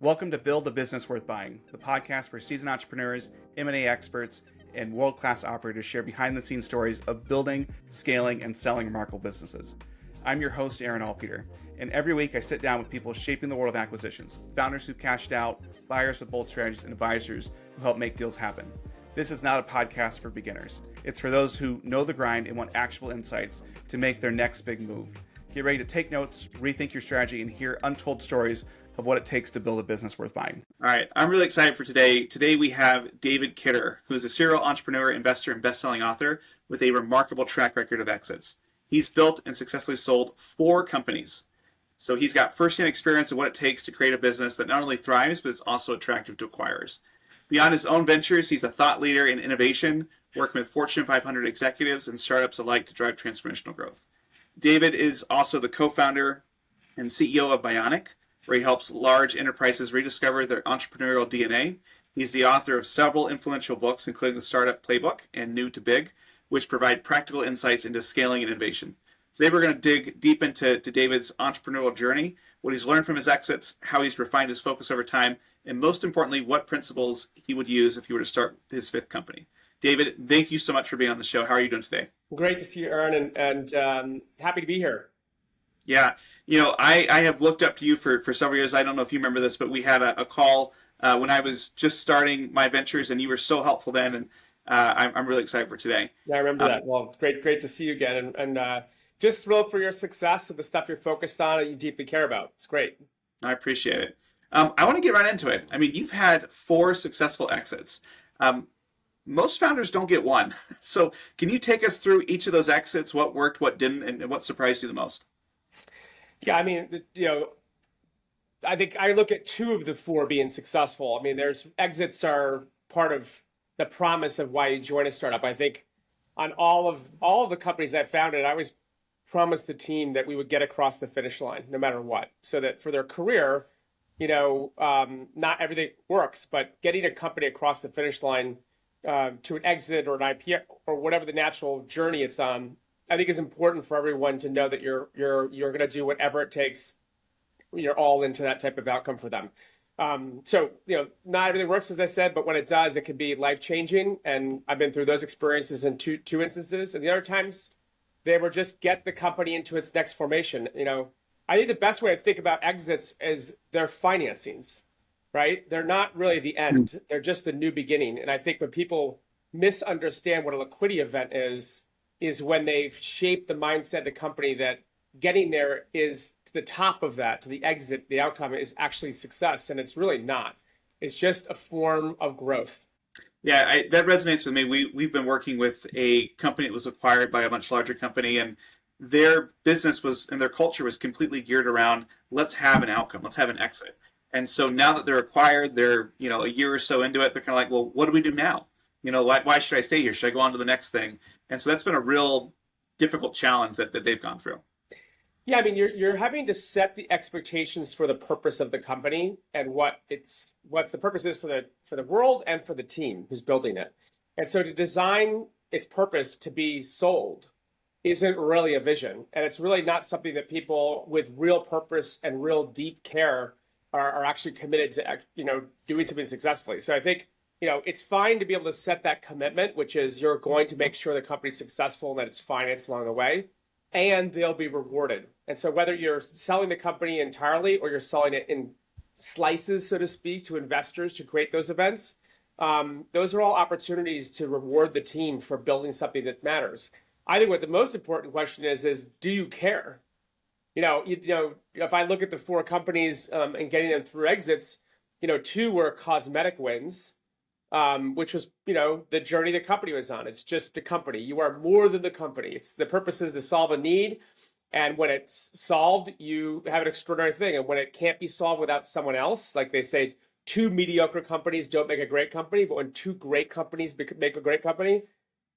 Welcome to Build a Business Worth Buying, the podcast where seasoned entrepreneurs, M&A experts, and world-class operators share behind-the-scenes stories of building, scaling, and selling remarkable businesses. I'm your host, Aaron Allpeter, and every week I sit down with people shaping the world of acquisitions, founders who've cashed out, buyers with bold strategies, and advisors who help make deals happen. This is not a podcast for beginners. It's for those who know the grind and want actionable insights to make their next big move. Get ready to take notes, rethink your strategy, and hear untold stories of what it takes to build a business worth buying. All right, I'm really excited for today. Today we have David Kidder, who is a serial entrepreneur, investor, and best-selling author with a remarkable track record of exits. He's built and successfully sold 4 companies. So he's got firsthand experience of what it takes to create a business that not only thrives, but is also attractive to acquirers. Beyond his own ventures, he's a thought leader in innovation, working with Fortune 500 executives and startups alike to drive transformational growth. David is also the co-founder and CEO of Bionic, where he helps large enterprises rediscover their entrepreneurial DNA. He's the author of several influential books, including The Startup Playbook and New to Big, which provide practical insights into scaling and innovation. Today we're going to dig deep into David's entrepreneurial journey, what he's learned from his exits, how he's refined his focus over time, and most importantly, what principles he would use if he were to start his 5th company. David, thank you so much for being on the show. How are you doing today? Great to see you, Aaron, and happy to be here. Yeah, I have looked up to you for several years. I don't know if you remember this, but we had a call when I was just starting my ventures, and you were so helpful then, and I'm really excited for today. Yeah, I remember that. Well, great to see you again, and just thrilled for your success and the stuff you're focused on and you deeply care about. It's great. I appreciate it. I want to get right into it. I mean, you've had 4 successful exits. Most founders don't get one. So can you take us through each of those exits, what worked, what didn't, and what surprised you the most? Yeah, I mean, I think I look at 2 of the 4 being successful. I mean, there's exits are part of the promise of why you join a startup. I think on all of the companies I founded, I always promised the team that we would get across the finish line no matter what, so that for their career, not everything works, but getting a company across the finish line to an exit or an IPO or whatever the natural journey it's on, I think is important for everyone to know that you're going to do whatever it takes. You're all into that type of outcome for them. So not everything works, as I said, but when it does, it can be life-changing. And I've been through those experiences in two instances. And the other times, they were just get the company into its next formation. I think the best way to think about exits is their financings, right? They're not really the end. They're just a new beginning. And I think when people misunderstand what a liquidity event is when they've shaped the mindset of the company that getting there is to the top of that, to the exit, the outcome is actually success. And it's really not. It's just a form of growth. Yeah, that resonates with me. We've been working with a company that was acquired by a much larger company, and their business and their culture was completely geared around, let's have an outcome, let's have an exit. And so now that they're acquired, they're a year or so into it, they're kind of like, well, what do we do now? Why should I stay here? Should I go on to the next thing? And so that's been a real difficult challenge that they've gone through. Yeah, I mean, you're having to set the expectations for the purpose of the what the purpose is for the world and for the team who's building it. And so to design its purpose to be sold isn't really a vision. And it's really not something that people with real purpose and real deep care are actually committed to, doing something successfully. So I think, it's fine to be able to set that commitment, which is you're going to make sure the company's successful and that it's financed along the way, and they'll be rewarded. And so whether you're selling the company entirely or you're selling it in slices, so to speak, to investors to create those events, those are all opportunities to reward the team for building something that matters. I think what the most important question is do you care? If I look at the 4 companies and getting them through exits, 2 were cosmetic wins, which was, the journey the company was on. It's just a company. You are more than the company. The purpose is to solve a need. And when it's solved, you have an extraordinary thing. And when it can't be solved without someone else, like they say, 2 mediocre companies don't make a great company, but when 2 great companies make a great company,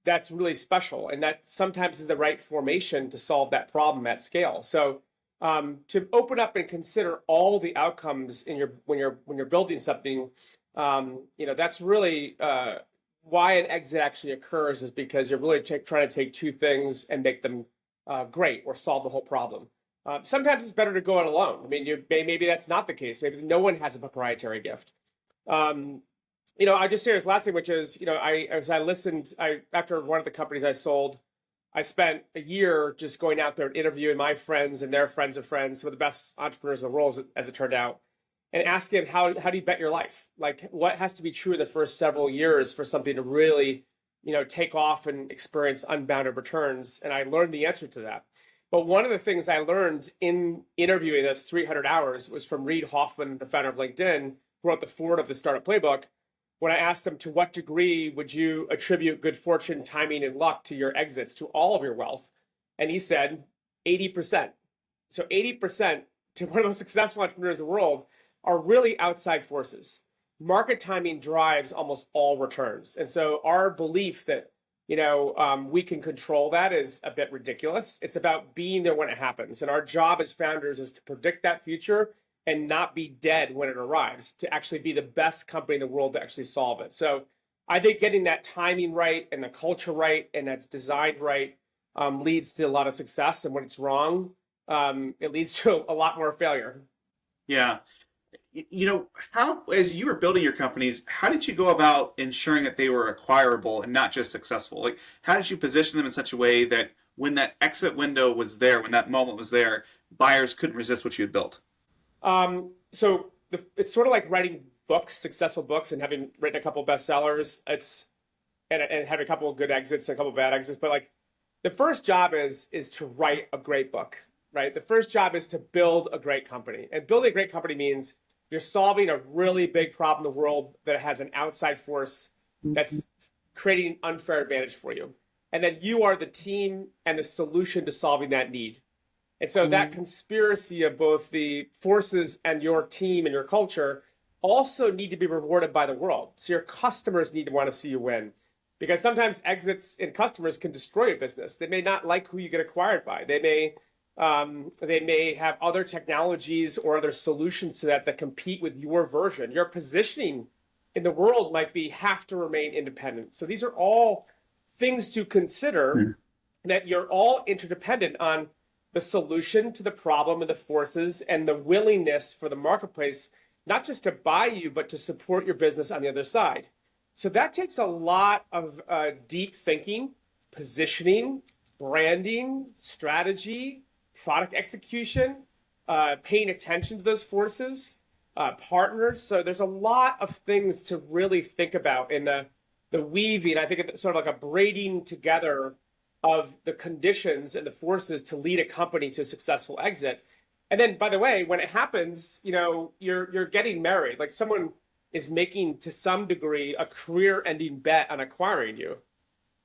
that's really special. And that sometimes is the right formation to solve that problem at scale. So to open up and consider all the outcomes when you're building something, that's really why an exit actually occurs, is because you're really trying to take 2 things and make them great or solve the whole problem. Sometimes it's better to go it alone. I mean, maybe that's not the case. Maybe no one has a proprietary gift. I just say this last thing, which is, after one of the companies I sold, I spent a year just going out there and interviewing my friends and their friends of friends, some of the best entrepreneurs in the world, as it turned out, and asking how do you bet your life? Like, what has to be true in the first several years for something to really, take off and experience unbounded returns? And I learned the answer to that. But one of the things I learned in interviewing those 300 hours was from Reid Hoffman, the founder of LinkedIn, who wrote the foreword of the Startup Playbook. When I asked him, to what degree would you attribute good fortune, timing, and luck to your exits, to all of your wealth? And he said 80%. So 80% to one of the most successful entrepreneurs in the world are really outside forces. Market timing drives almost all returns. And so our belief that we can control that is a bit ridiculous. It's about being there when it happens. And our job as founders is to predict that future and not be dead when it arrives, to actually be the best company in the world to actually solve it. So I think getting that timing right and the culture right and that's designed right leads to a lot of success. And when it's wrong, it leads to a lot more failure. Yeah. How, as you were building your companies, how did you go about ensuring that they were acquirable and not just successful? Like, how did you position them in such a way that when that exit window was there, when that moment was there, buyers couldn't resist what you had built? It's sort of like writing books, successful books, and having written a couple bestsellers. And having a couple of good exits and a couple of bad exits. But like, the first job is to write a great book, right? The first job is to build a great company, and building a great company means you're solving a really big problem in the world that has an outside force that's creating an unfair advantage for you, and then you are the team and the solution to solving that need. And so that conspiracy of both the forces and your team and your culture also need to be rewarded by the world. So your customers need to want to see you win, because sometimes exits in customers can destroy a business. They may not like who you get acquired by. They may have other technologies or other solutions to that compete with your version. Your positioning in the world might be have to remain independent. So these are all things to consider, that you're all interdependent on the solution to the problem and the forces and the willingness for the marketplace, not just to buy you, but to support your business on the other side. So that takes a lot of deep thinking, positioning, branding, strategy, product execution, paying attention to those forces, partners. So there's a lot of things to really think about in the weaving. I think it's sort of like a braiding together of the conditions and the forces to lead a company to a successful exit. And then, by the way, when it happens, you're getting married. Like, someone is making, to some degree, a career-ending bet on acquiring you.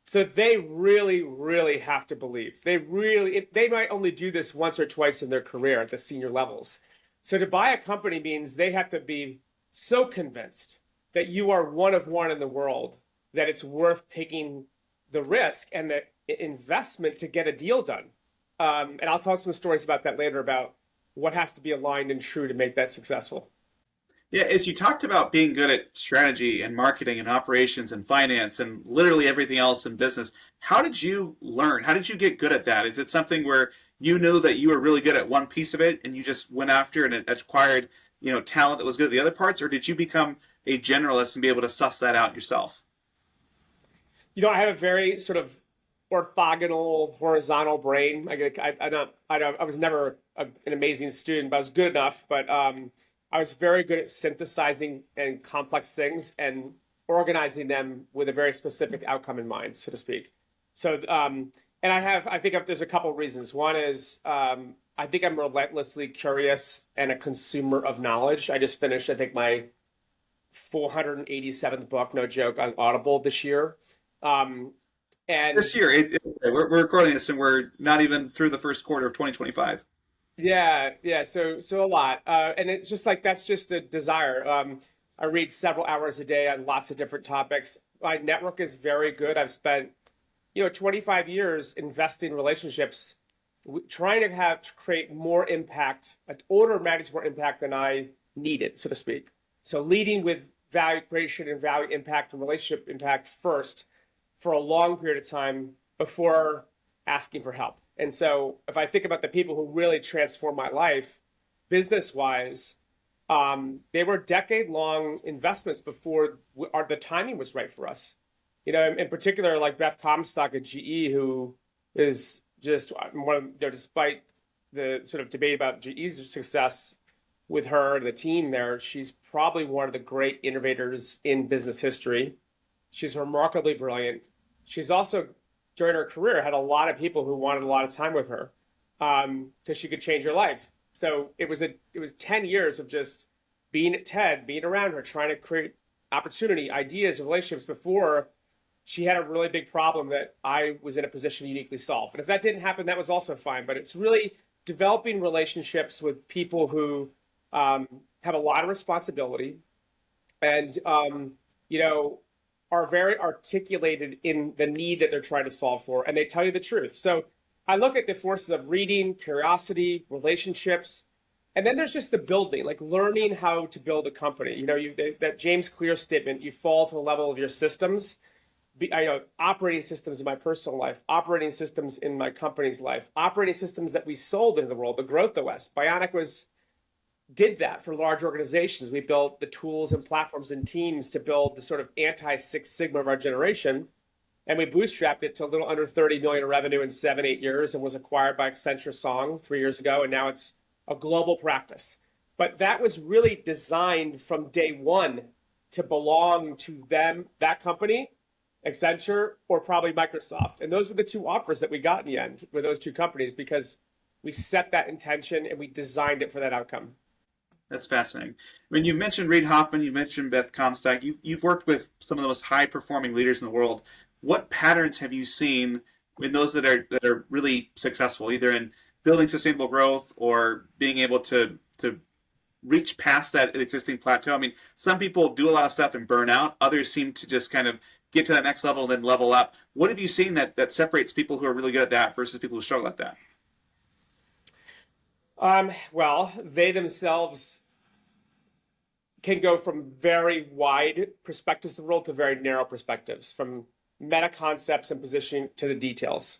So they really, really have to believe. They might only do this once or twice in their career at the senior levels. So to buy a company means they have to be so convinced that you are one of one in the world, that it's worth taking the risk and the investment to get a deal done. And I'll tell some stories about that later, about what has to be aligned and true to make that successful. Yeah, as you talked about being good at strategy and marketing and operations and finance and literally everything else in business, how did you learn? How did you get good at that? Is it something where you knew that you were really good at one piece of it and you just went after and acquired, talent that was good at the other parts, or did you become a generalist and be able to suss that out yourself? I have a very sort of orthogonal, horizontal brain. I was never an amazing student, but I was good enough. But I was very good at synthesizing and complex things and organizing them with a very specific outcome in mind, so to speak. So, and I think there's a couple of reasons. One is I think I'm relentlessly curious and a consumer of knowledge. I just finished, I think, my 487th book, no joke, on Audible this year. And this year, we're recording this and we're not even through the first quarter of 2025. Yeah. So a lot. And it's just like, that's just a desire. I read several hours a day on lots of different topics. My network is very good. I've spent, 25 years investing in relationships, trying to create more impact, an order of magnitude more impact than I needed, so to speak. So leading with value creation and value impact and relationship impact first for a long period of time before asking for help. And so if I think about the people who really transformed my life business-wise, they were decade-long investments before the timing was right for us. In particular, like Beth Comstock at GE, who is just one of, despite the sort of debate about GE's success with her and the team there, she's probably one of the great innovators in business history. She's remarkably brilliant. She's also, during her career, had a lot of people who wanted a lot of time with her because she could change her life. So it was 10 years of just being at TED, being around her, trying to create opportunity, ideas, and relationships before she had a really big problem that I was in a position to uniquely solve. And if that didn't happen, that was also fine. But it's really developing relationships with people who have a lot of responsibility and, are very articulated in the need that they're trying to solve for, and they tell you the truth. So I look at the forces of reading, curiosity, relationships, and then there's just the building, like learning how to build a company. That James Clear statement, you fall to the level of your systems. Operating systems in my personal life, operating systems in my company's life, operating systems that we sold into the world, the Growth OS. Bionic did that for large organizations. We built the tools and platforms and teams to build the sort of anti-Six Sigma of our generation. And we bootstrapped it to a little under 30 million in revenue in 7-8 years and was acquired by Accenture Song 3 years ago. And now it's a global practice. But that was really designed from day one to belong to them, that company, Accenture, or probably Microsoft. And those were the two offers that we got in the end with those two companies because we set that intention and we designed it for that outcome. That's fascinating. When you mentioned Reid Hoffman, you mentioned Beth Comstock, you've worked with some of the most high-performing leaders in the world. What patterns have you seen in those that are really successful, either in building sustainable growth or being able to reach past that existing plateau? I mean, some people do a lot of stuff and burn out. Others seem to just kind of get to that next level and then level up. What have you seen that separates people who are really good at that versus people who struggle at that? Well, they themselves can go from very wide perspectives of the world to very narrow perspectives, from meta concepts and positioning to the details.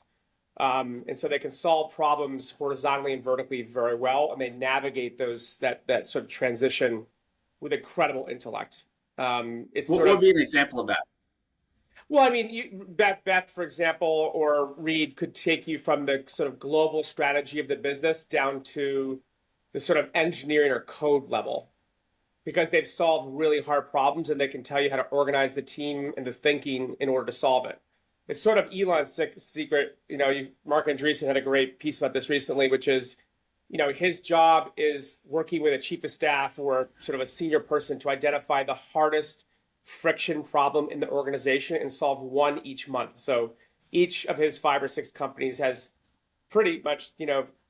And so they can solve problems horizontally and vertically very well, and they navigate that sort of transition with incredible intellect. What would be an example of that? Well, I mean, Beth, for example, or Reid could take you from the sort of global strategy of the business down to the sort of engineering or code level, because they've solved really hard problems and they can tell you how to organize the team and the thinking in order to solve it. It's sort of Elon's secret. Mark Andreessen had a great piece about this recently, which is, his job is working with a chief of staff or sort of a senior person to identify the hardest friction problem in the organization and solve one each month. So each of his 5 or 6 companies has pretty much,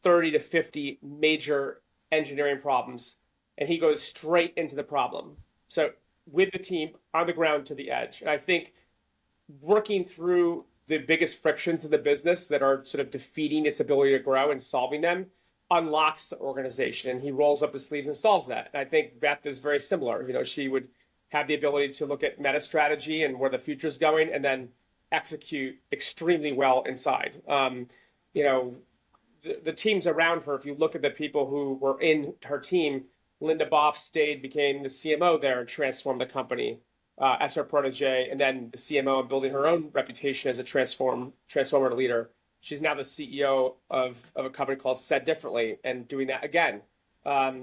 30 to 50 major engineering problems, and he goes straight into the problem. So with the team on the ground to the edge. And I think working through the biggest frictions in the business that are sort of defeating its ability to grow and solving them unlocks the organization. And he rolls up his sleeves and solves that. And I think Beth is very similar. She would have the ability to look at meta strategy and where the future is going, and then execute extremely well inside. The teams around her, if you look at the people who were in her team, Linda Boff became the CMO there and transformed the company as her protege, and then the CMO and building her own reputation as a transformer leader. She's now the CEO of a company called Said Differently and doing that again.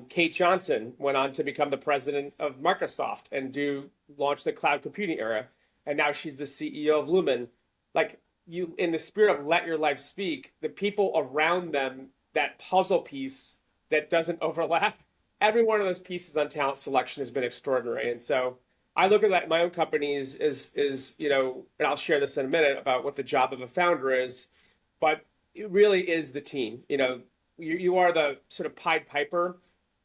Kate Johnson went on to become the president of Microsoft and launch the cloud computing era. And now she's the CEO of Lumen. Like, in the spirit of let your life speak, the people around them, that puzzle piece that doesn't overlap, every one of those pieces on talent selection has been extraordinary. And so I look at that in my own company is and I'll share this in a minute about what the job of a founder is, but it really is the team. You are the sort of Pied Piper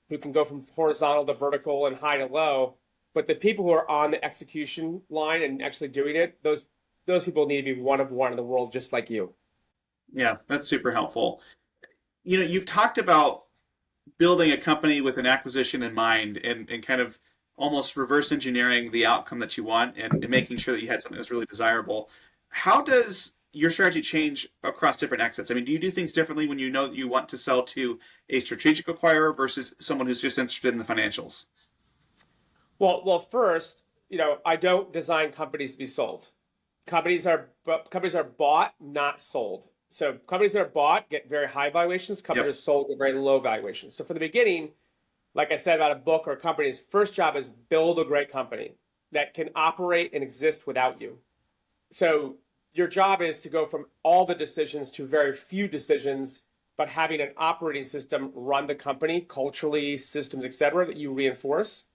who can go from horizontal to vertical and high to low, but the people who are on the execution line and actually doing it, those people need to be one of one in the world, just like you. Yeah, that's super helpful. You've talked about building a company with an acquisition in mind and kind of almost reverse engineering the outcome that you want and making sure that you had something that's really desirable. How does your strategy change across different exits? I mean, do you do things differently when you know that you want to sell to a strategic acquirer versus someone who's just interested in the financials? Well, first, I don't design companies to be sold. Companies are bought, not sold. So companies that are bought get very high valuations. Companies Yep. that are sold get very low valuations. So from the beginning, like I said about a book or a company's first job is build a great company that can operate and exist without you. So your job is to go from all the decisions to very few decisions, but having an operating system run the company culturally, systems, et cetera, that you reinforce.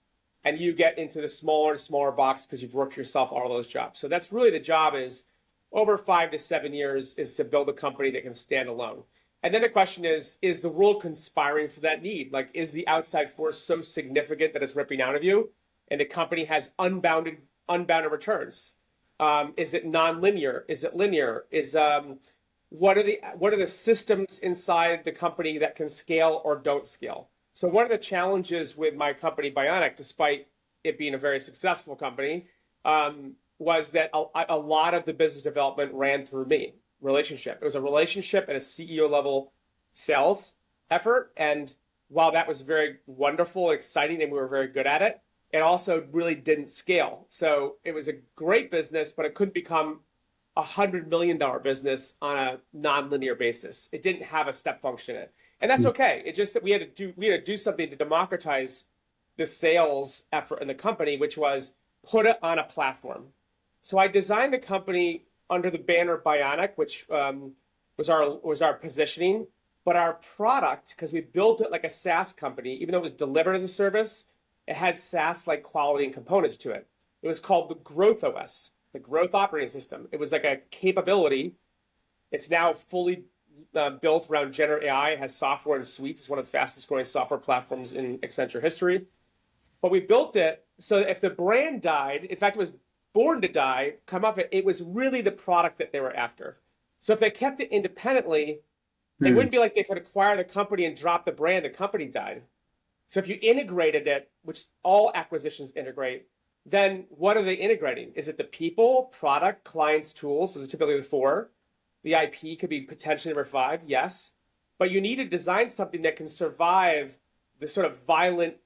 And you get into the smaller and smaller box because you've worked yourself all those jobs. So that's really the job is over 5 to 7 years is to build a company that can stand alone. And then the question is the world conspiring for that need? Like, is the outside force so significant that it's ripping out of you and the company has unbounded returns? Is it non-linear? Is it linear? What are the systems inside the company that can scale or don't scale? So one of the challenges with my company Bionic, despite it being a very successful company, was that a lot of the business development ran through me. Relationship. It was a relationship at a CEO level sales effort. And while that was very wonderful, exciting, and we were very good at it, it also really didn't scale. So it was a great business, but it couldn't become $100 million business on a non-linear basis. It didn't have a step function in it. And that's okay. It's just that we had to do something to democratize the sales effort in the company, which was put it on a platform. So I designed the company under the banner Bionic, which was our positioning, but our product, because we built it like a SaaS company, even though it was delivered as a service, it had SaaS-like quality and components to it. It was called the Growth OS, the Growth Operating System. It was like a capability. It's now fully built around generative AI. It has software and suites. It's one of the fastest growing software platforms in Accenture history. But we built it so that if the brand died, in fact, it was born to die, come off it, it was really the product that they were after. So if they kept it independently, it wouldn't be like they could acquire the company and drop the brand, the company died. So if you integrated it, which all acquisitions integrate, then what are they integrating? Is it the people, product, clients, tools? Those are typically the four. The IP could be potentially number 5, yes. But you need to design something that can survive the sort of violent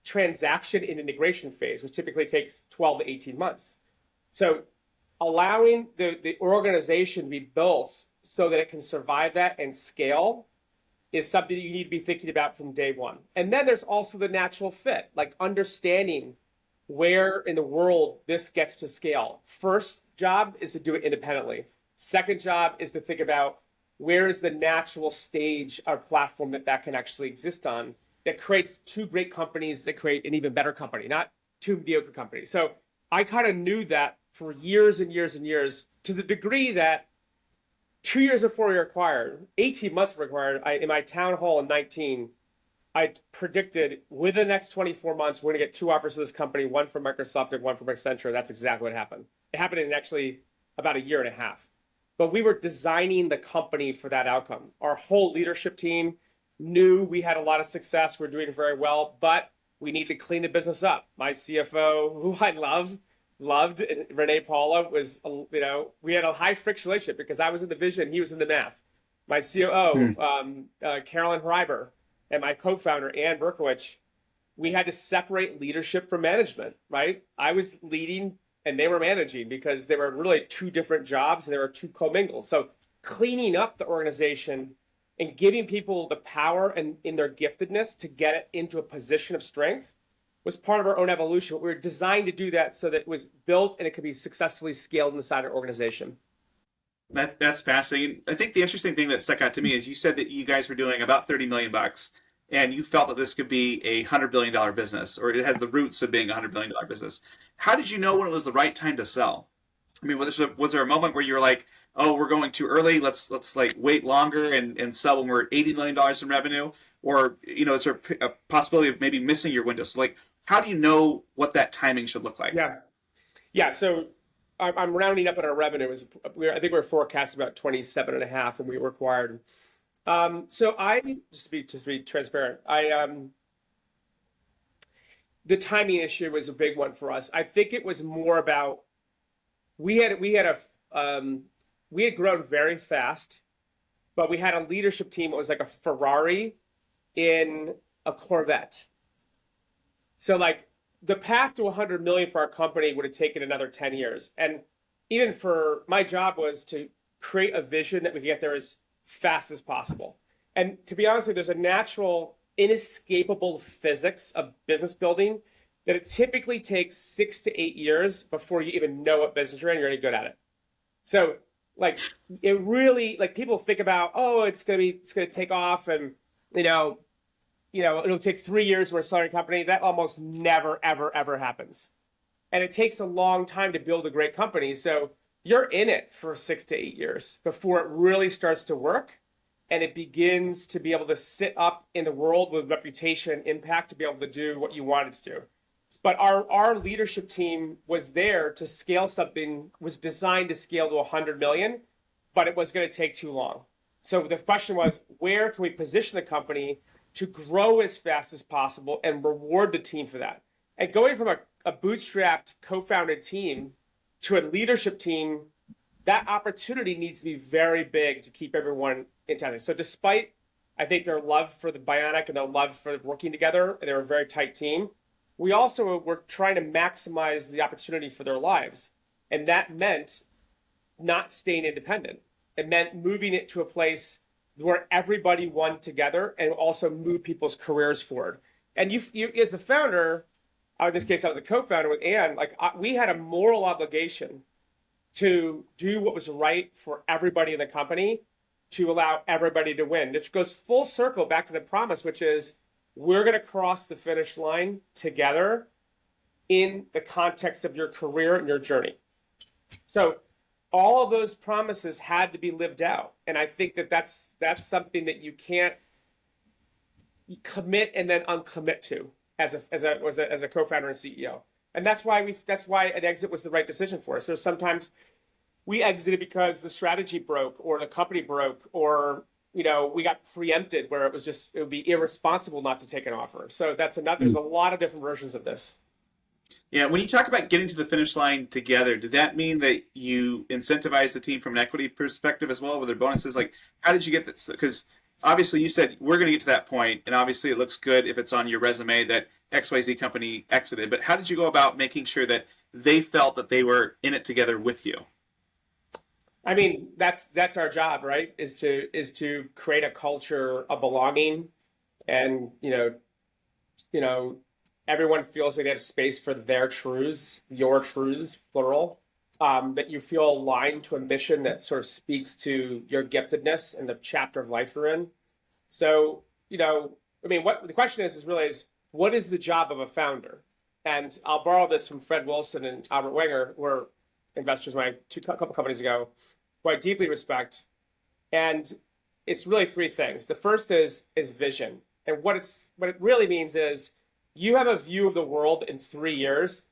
transaction and integration phase, which typically takes 12 to 18 months. So allowing the organization to be built so that it can survive that and scale is something that you need to be thinking about from day one. And then there's also the natural fit, like understanding where in the world this gets to scale. First job is to do it independently. Second job is to think about where is the natural stage or platform that can actually exist on that creates 2 great companies that create an even better company, not 2 mediocre companies. So I kind of knew that for years and years and years, to the degree that 2 years before we were acquired, 18 months before we were acquired, in my town hall in 19, I predicted within the next 24 months, we're going to get 2 offers for this company, one from Microsoft and one from Accenture. That's exactly what happened. It happened in actually about a year and a half. But we were designing the company for that outcome. Our whole leadership team knew we had a lot of success. We're doing very well, but we need to clean the business up. My CFO, who I loved, Renee Paula, was, we had a high friction relationship because I was in the vision, he was in the math. My COO, Carolyn Hreiber, and my co-founder, Ann Berkowitz, we had to separate leadership from management, right? I was leading and they were managing because they were really 2 different jobs and they were 2 commingled. So cleaning up the organization and giving people the power and in their giftedness to get it into a position of strength was part of our own evolution. We were designed to do that so that it was built and it could be successfully scaled inside our organization. That's fascinating. I think the interesting thing that stuck out to me is you said that you guys were doing about 30 million bucks and you felt that this could be a $100 billion business, or it had the roots of being a $100 billion business. How did you know when it was the right time to sell? I mean, was there a moment where you were like, oh, we're going too early, let's like wait longer and sell when we're at $80 million in revenue? Or, is there a possibility of maybe missing your window? So like, how do you know what that timing should look like? Yeah. So I'm rounding up at our revenue. I think we're forecasting about 27 and a half when we were acquired. So just to be transparent, the timing issue was a big one for us. I think it was more about we had we had grown very fast, but we had a leadership team that was like a Ferrari in a Corvette. So like the path to 100 million for our company would have taken another 10 years. And even for my job was to create a vision that we could get there as fast as possible. And to be honest, there's a natural, inescapable physics of business building that it typically takes 6 to 8 years before you even know what business you're in, you're any good at it. So like it really, like people think about, oh, it's gonna take off, and it'll take 3 years for a starting company. That almost never, ever, ever happens. And it takes a long time to build a great company. So you're in it for 6 to 8 years before it really starts to work. And it begins to be able to sit up in the world with reputation and impact to be able to do what you wanted to do. But our leadership team was there to scale something, was designed to scale to 100 million, but it was going to take too long. So the question was, where can we position the company to grow as fast as possible and reward the team for that? And going from a bootstrapped, co-founded team to a leadership team, that opportunity needs to be very big to keep everyone intact. So despite, I think, their love for the Bionic and their love for working together, and they were a very tight team, we also were trying to maximize the opportunity for their lives. And that meant not staying independent. It meant moving it to a place where everybody won together and also move people's careers forward. And you as the founder, in this case, I was a co-founder with Ann, we had a moral obligation to do what was right for everybody in the company to allow everybody to win. Which goes full circle back to the promise, which is we're going to cross the finish line together in the context of your career and your journey. So all of those promises had to be lived out. And I think that's something that you can't commit and then uncommit to as a co-founder and CEO. And that's why an exit was the right decision for us. So sometimes we exited because the strategy broke or the company broke, or we got preempted where it would be irresponsible not to take an offer. So that's another. There's a lot of different versions of this. Yeah, when you talk about getting to the finish line together, did that mean that you incentivize the team from an equity perspective as well? Were there bonuses? Like, how did you get this? Because obviously you said we're going to get to that point, and obviously it looks good if it's on your resume that XYZ company exited. But how did you go about making sure that they felt that they were in it together with you? I mean, that's our job, right? Is to create a culture of belonging, and everyone feels like they have space for their truths, your truths, plural. That you feel aligned to a mission that sort of speaks to your giftedness and the chapter of life you're in. So, what the question is what is the job of a founder? And I'll borrow this from Fred Wilson and Albert Wenger, who were investors a couple companies ago, who I deeply respect. And it's really three things. The first is vision. And what it really means is you have a view of the world in 3 years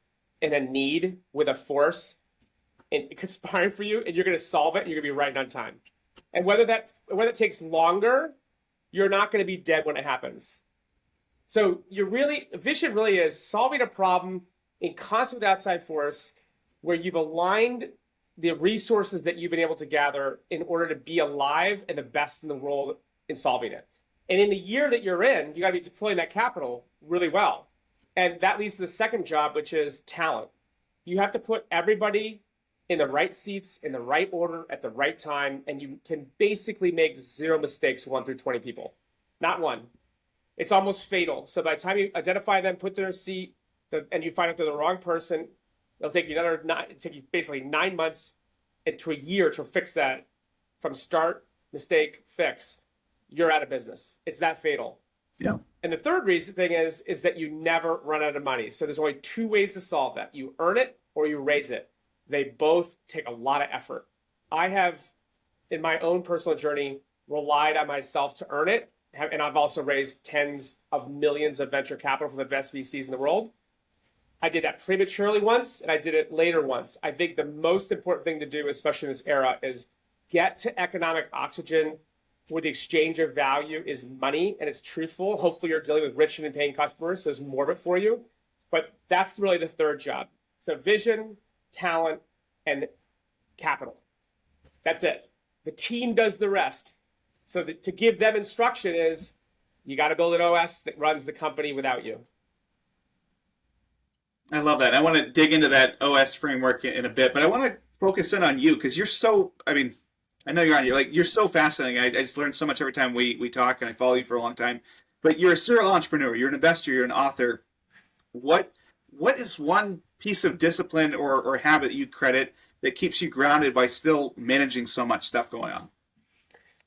in a need with a force and conspiring for you, and you're going to solve it, and you're going to be right on time. And whether it takes longer, you're not going to be dead when it happens. So vision really is solving a problem in concert with outside force where you've aligned the resources that you've been able to gather in order to be alive and the best in the world in solving it. And in the year that you're in, you got to be deploying that capital really well. And that leads to the second job, which is talent. You have to put everybody in the right seats, in the right order, at the right time, and you can basically make 0 mistakes 1 through 20 people. Not one. It's almost fatal. So by the time you identify them, put their seat, and you find out they're the wrong person, it'll take you basically 9 months to a year to fix that from start, mistake, fix. You're out of business. It's that fatal. Yeah. And the third thing is that you never run out of money. So there's only 2 ways to solve that. You earn it or you raise it. They both take a lot of effort. I have, in my own personal journey, relied on myself to earn it. And I've also raised tens of millions of venture capital from the best VCs in the world. I did that prematurely once, and I did it later once. I think the most important thing to do, especially in this era, is get to economic oxygen where the exchange of value is money and it's truthful. Hopefully you're dealing with rich and paying customers, so there's more of it for you. But that's really the third job. So vision, talent, and capital. That's it. The team does the rest. So to give them instruction is, you got to build an OS that runs the company without you. I love that. I want to dig into that OS framework in a bit, but I want to focus in on you because you're so. I mean, I know you're so fascinating. I just learn so much every time we talk, and I follow you for a long time. But you're a serial entrepreneur. You're an investor. You're an author. What is one piece of discipline or habit you credit that keeps you grounded by still managing so much stuff going on?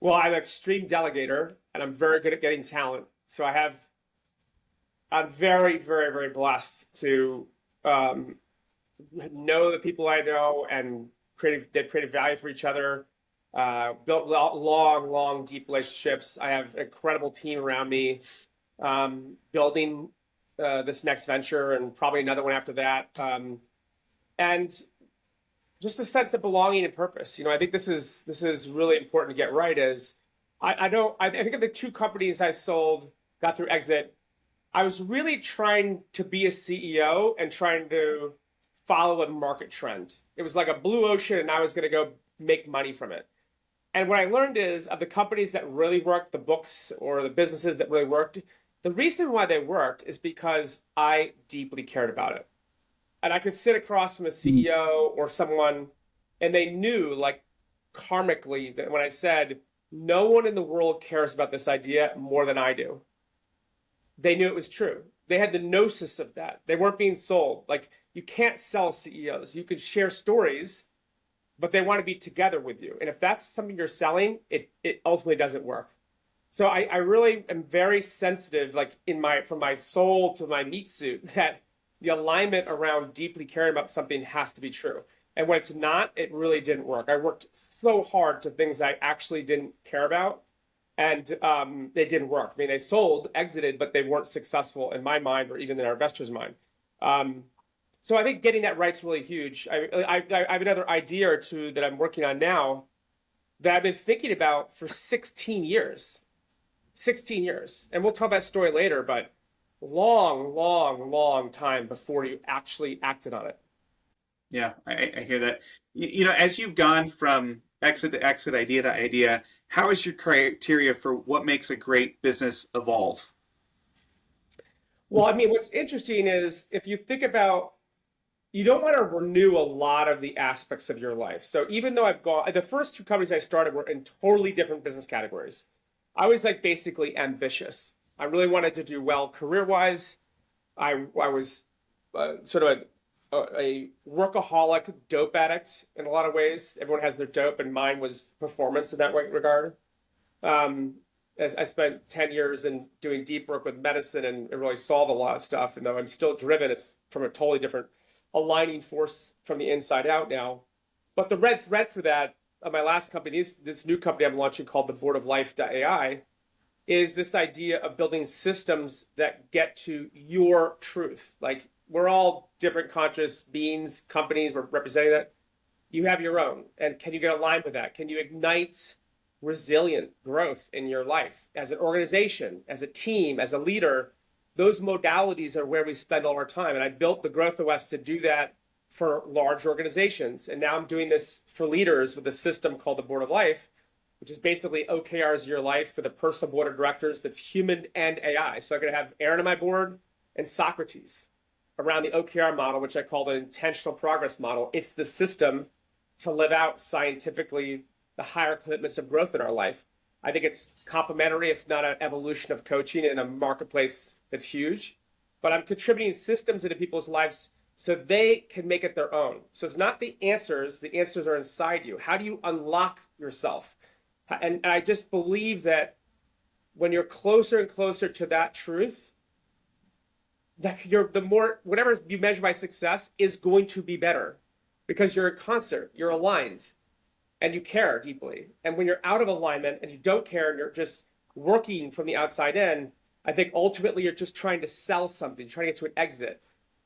Well, I'm an extreme delegator, and I'm very good at getting talent. So I'm very, very, very blessed to know the people I know and create value for each other. Built long, deep relationships. I have an incredible team around me, building this next venture and probably another one after that. And just a sense of belonging and purpose. I think this is really important to get right. I think of the two companies I sold, got through exit, I was really trying to be a CEO and trying to follow a market trend. It was like a blue ocean, and I was going to go make money from it. And what I learned is, of the companies that really worked, the books or the businesses that really worked, the reason why they worked is because I deeply cared about it. And I could sit across from a CEO or someone, and they knew, like, karmically, that when I said, no one in the world cares about this idea more than I do, they knew it was true. They had the gnosis of that. They weren't being sold. Like, you can't sell CEOs. You could share stories, but they want to be together with you. And if that's something you're selling, it ultimately doesn't work. So I really am very sensitive, like from my soul to my meat suit, that the alignment around deeply caring about something has to be true. And when it's not, it really didn't work. I worked so hard to things I actually didn't care about, and they didn't work. I mean, they sold, exited, but they weren't successful in my mind or even in our investors' mind. So I think getting that right's really huge. I have another idea or two that I'm working on now that I've been thinking about for 16 years. 16 years. And we'll tell that story later, but long time before you actually acted on it. Yeah, I hear that. As you've gone from exit to exit, idea to idea, how is your criteria for what makes a great business evolve? Well, I mean, what's interesting is if you think about, you don't want to renew a lot of the aspects of your life. So even though the first two companies I started were in totally different business categories. I was like basically ambitious. I really wanted to do well career-wise. I was sort of a workaholic dope addict in a lot of ways. Everyone has their dope, and mine was performance in that regard. As I spent 10 years in doing deep work with medicine and it really solved a lot of stuff. And though I'm still driven, it's from a totally different aligning force from the inside out now. But the red thread for that, my last company, this new company I'm launching called the Board of Life.ai, is this idea of building systems that get to your truth. Like, we're all different conscious beings, companies, we're representing that. You have your own. And can you get aligned with that? Can you ignite resilient growth in your life as an organization, as a team, as a leader? Those modalities are where we spend all our time. And I built the Growth OS to do that for large organizations. And now I'm doing this for leaders with a system called the Board of Life, which is basically OKRs your life for the personal board of directors that's human and AI. So I'm going to have Aaron on my board and Socrates around the OKR model, which I call the intentional progress model. It's the system to live out scientifically the higher commitments of growth in our life. I think it's complementary, if not an evolution of coaching in a marketplace that's huge. But I'm contributing systems into people's lives so they can make it their own. So it's not the answers are inside you. How do you unlock yourself? And I just believe that when you're closer and closer to that truth, that the more, whatever you measure by success is going to be better because you're in concert, you're aligned, and you care deeply. And when you're out of alignment and you don't care and you're just working from the outside in, I think ultimately you're just trying to sell something, trying to get to an exit.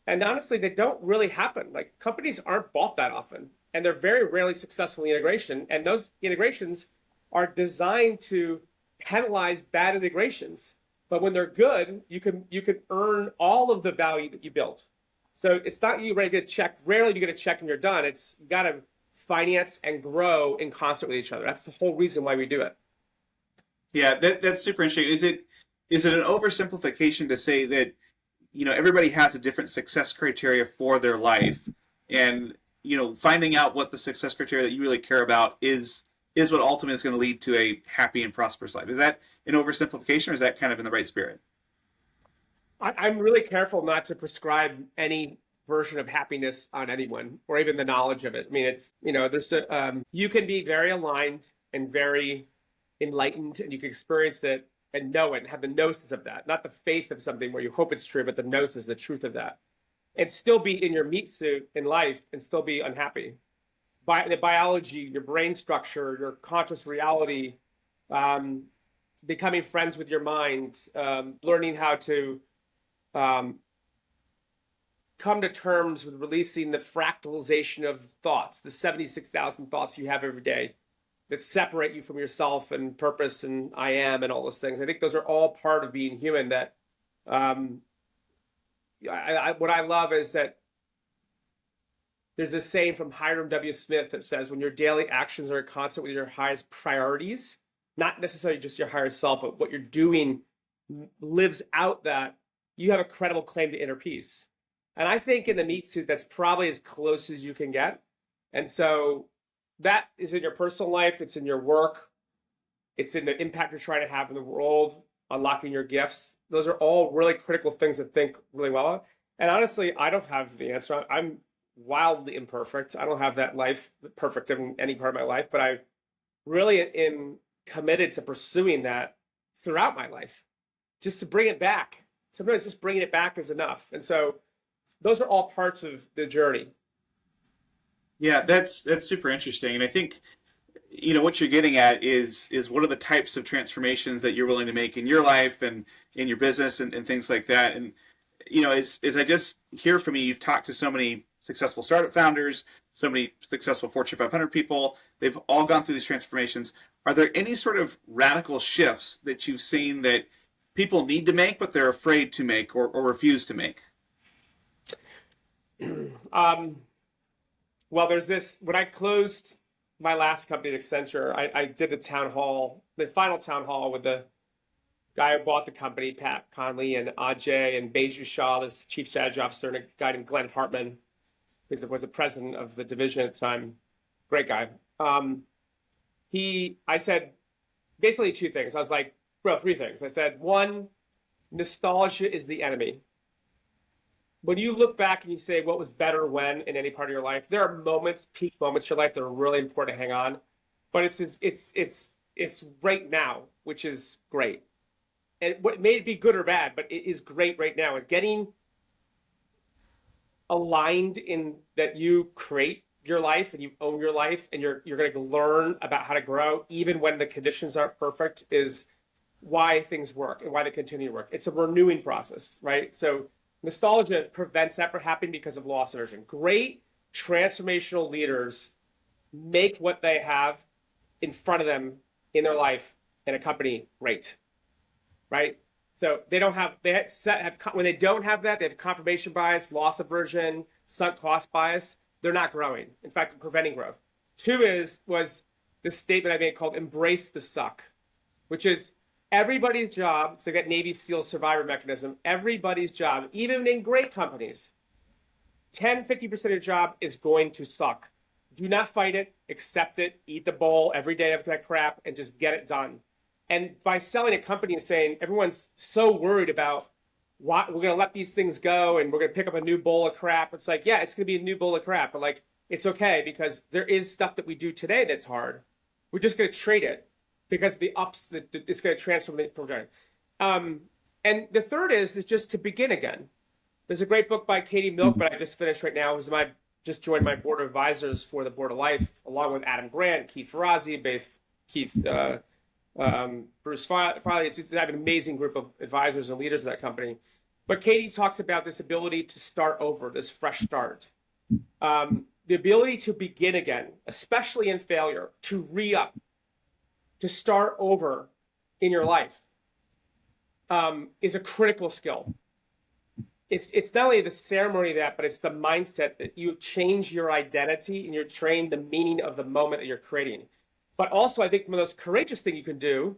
And honestly, they don't really happen. Like, companies aren't bought that often, and they're very rarely successful in integration. And those integrations are designed to penalize bad integrations. But when they're good, you can earn all of the value that you built. So it's not you ready to get a check. Rarely do you get a check and you're done. It's you got to finance, and grow in concert with each other. That's the whole reason why we do it. Yeah, that's super interesting. Is it an oversimplification to say that everybody has a different success criteria for their life, and finding out what the success criteria that you really care about is what ultimately is going to lead to a happy and prosperous life? Is that an oversimplification, or is that kind of in the right spirit? I'm really careful not to prescribe any version of happiness on anyone, or even the knowledge of it. I mean, it's, you can be very aligned and very enlightened, and you can experience it and know it and have the gnosis of that, not the faith of something where you hope it's true, but the gnosis, the truth of that, and still be in your meat suit in life and still be unhappy. By the biology, your brain structure, your conscious reality, becoming friends with your mind, learning how to come to terms with releasing the fractalization of thoughts, the 76,000 thoughts you have every day that separate you from yourself and purpose and I am and all those things. I think those are all part of being human. That what I love is that there's this saying from Hiram W. Smith that says, when your daily actions are in concert with your highest priorities, not necessarily just your higher self, but what you're doing lives out that, you have a credible claim to inner peace. And I think in the meat suit, that's probably as close as you can get. And so that is in your personal life, it's in your work, it's in the impact you're trying to have in the world, unlocking your gifts. Those are all really critical things to think really well of. And honestly, I don't have the answer. I'm wildly imperfect. I don't have that life perfect in any part of my life, but I really am committed to pursuing that throughout my life, just to bring it back. Sometimes just bringing it back is enough. And so those are all parts of the journey. Yeah, that's super interesting. And I think what you're getting at is what are the types of transformations that you're willing to make in your life and in your business and things like that. And as I just hear from you, you've talked to so many successful startup founders, so many successful Fortune 500 people. They've all gone through these transformations. Are there any sort of radical shifts that you've seen that people need to make, but they're afraid to make or refuse to make? Well, there's this, when I closed my last company at Accenture, I did the town hall, the final town hall with the guy who bought the company, Pat Conley, and Ajay and Baiju Shah, this chief strategy officer, and a guy named Glenn Hartman, who was the president of the division at the time. Great guy. I said basically two things. I was like, well, three things. I said, one, nostalgia is the enemy. When you look back and you say what was better when in any part of your life, there are moments, peak moments in your life that are really important to hang on, but it's right now, which is great. And what may be good or bad, but it is great right now. And getting aligned in that you create your life and you own your life, and you're going to learn about how to grow even when the conditions aren't perfect is why things work and why they continue to work. It's a renewing process, right? So nostalgia prevents that from happening because of loss aversion. Great transformational leaders make what they have in front of them in their life in a company great, right? So they don't have, when they don't have that, they have confirmation bias, loss aversion, sunk cost bias. They're not growing. In fact, they're preventing growth. Two was this statement I made called embrace the suck, which is everybody's job. It's like that Navy SEAL survivor mechanism. Everybody's job, even in great companies, 10-50% of your job is going to suck. Do not fight it, accept it, eat the bowl every day of that crap, and just get it done. And by selling a company and saying everyone's so worried about what we're going to let these things go and we're going to pick up a new bowl of crap, it's like, yeah, it's going to be a new bowl of crap, but like, it's okay because there is stuff that we do today that's hard. We're just going to trade it because the ups that it's going to transform the project. And the third is just to begin again. There's a great book by Katie Milk, but I just finished right now. It was just joined my board of advisors for the Board of Life, along with Adam Grant, Keith Ferrazzi, Bruce Farley. I have an amazing group of advisors and leaders of that company. But Katie talks about this ability to start over, this fresh start. The ability to begin again, especially in failure, to re-up, to start over in your life, is a critical skill. it's not only the ceremony of that, but it's the mindset that you change your identity and you're trained the meaning of the moment that you're creating. But also, I think the most courageous thing you can do